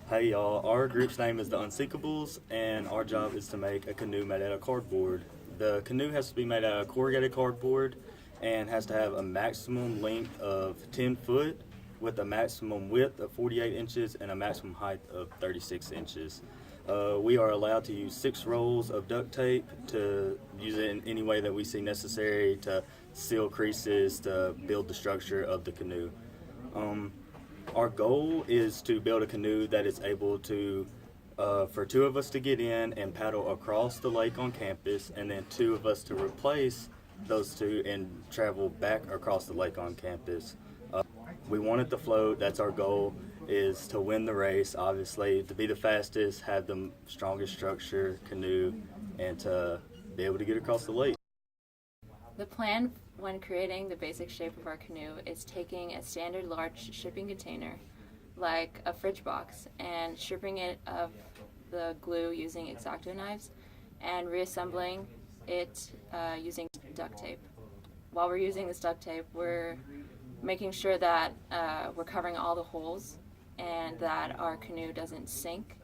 Hey y'all, our group's name is the Unsinkables, and our job is to make a canoe made out of cardboard. The canoe has to be made out of corrugated cardboard and has to have a maximum length of 10 foot with a maximum width of 48 inches and a maximum height of 36 inches. We are allowed to use 6 rolls of duct tape to use it in any way that we see necessary to seal creases to build the structure of the canoe. Our goal is to build a canoe that is able to, for 2 of us to get in and paddle across the lake on campus, and then 2 of us to replace those 2 and travel back across the lake on campus. We want it to float. That's our goal, is to win the race, obviously, to be the fastest, have the strongest structure canoe, and to be able to get across the lake. The plan when creating the basic shape of our canoe is taking a standard large shipping container, like a fridge box, and stripping it of the glue using X-Acto knives and reassembling it using duct tape. While we're using this duct tape, we're making sure that we're covering all the holes and that our canoe doesn't sink.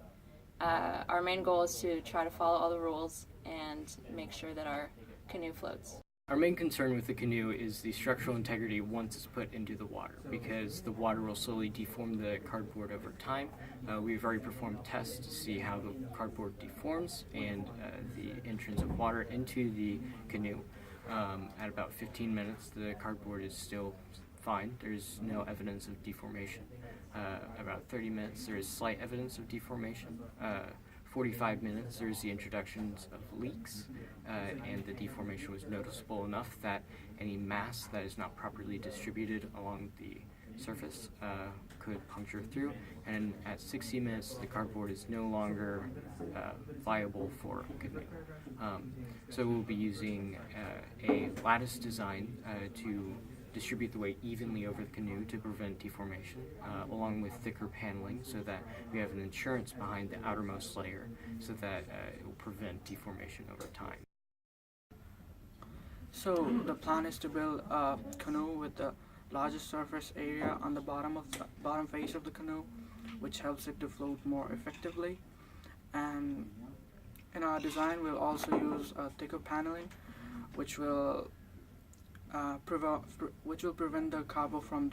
Our main goal is to try to follow all the rules and make sure that our canoe floats. Our main concern with the canoe is the structural integrity once it's put into the water, because the water will slowly deform the cardboard over time. We've already performed tests to see how the cardboard deforms and the entrance of water into the canoe. At about 15 minutes, the cardboard is still fine. There's no evidence of deformation. About 30 minutes, there is slight evidence of deformation. 45 minutes, there's the introductions of leaks, and the deformation was noticeable enough that any mass that is not properly distributed along the surface could puncture through. And at 60 minutes, the cardboard is no longer viable for canoe. So we'll be using a lattice design to distribute the weight evenly over the canoe to prevent deformation, along with thicker paneling so that we have an insurance behind the outermost layer so that it will prevent deformation over time. So the plan is to build a canoe with the largest surface area on the bottom face of the canoe, which helps it to float more effectively. And in our design, we'll also use thicker paneling, which will prevent the cardboard from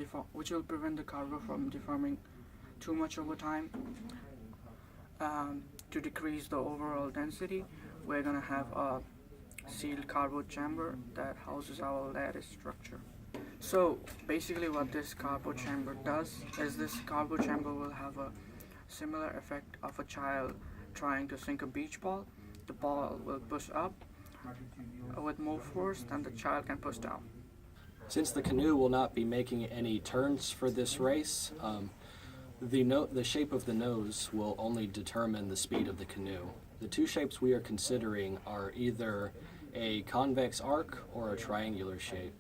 deforming too much over time. To decrease the overall density, we're gonna have a sealed cardboard chamber that houses our lattice structure. So basically what this cardboard chamber does is this cardboard chamber will have a similar effect of a child trying to sink a beach ball. The ball will push up with more force than the child can push down. Since the canoe will not be making any turns for this race, the shape of the nose will only determine the speed of the canoe. The 2 shapes we are considering are either a convex arc or a triangular shape.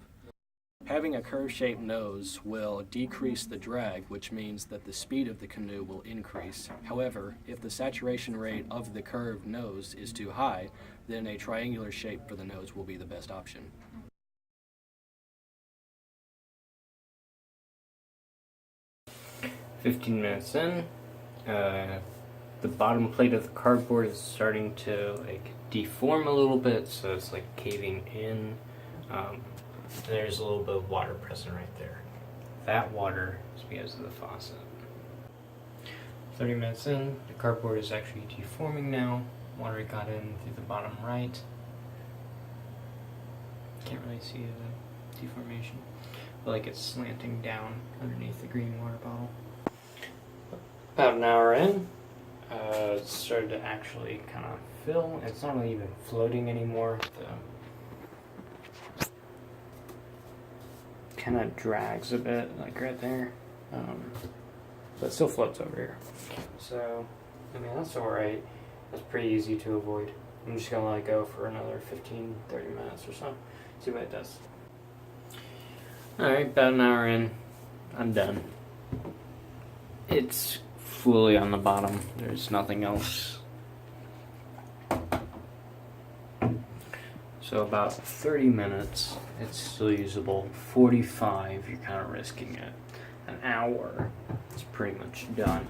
Having a curve-shaped nose will decrease the drag, which means that the speed of the canoe will increase. However, if the saturation rate of the curved nose is too high, then a triangular shape for the nose will be the best option. "15 minutes in, the bottom plate of the cardboard is starting to deform a little bit, so it's caving in. There's a little bit of water present right there. That water is because of the faucet. 30 minutes in, the cardboard is actually deforming now. Water got in through the bottom right. Can't really see the deformation, but it's slanting down underneath the green water bottle. About an hour in, it started to actually kind of fill. It's not really even floating anymore. Kind of drags a bit, right there, but it still floats over here. So, that's alright. That's pretty easy to avoid. I'm just gonna let it go for another 15-30 minutes or so. See what it does. Alright, about an hour in, I'm done. It's fully on the bottom. There's nothing else. So about 30 minutes, it's still usable. 45, you're kind of risking it. An hour, it's pretty much done.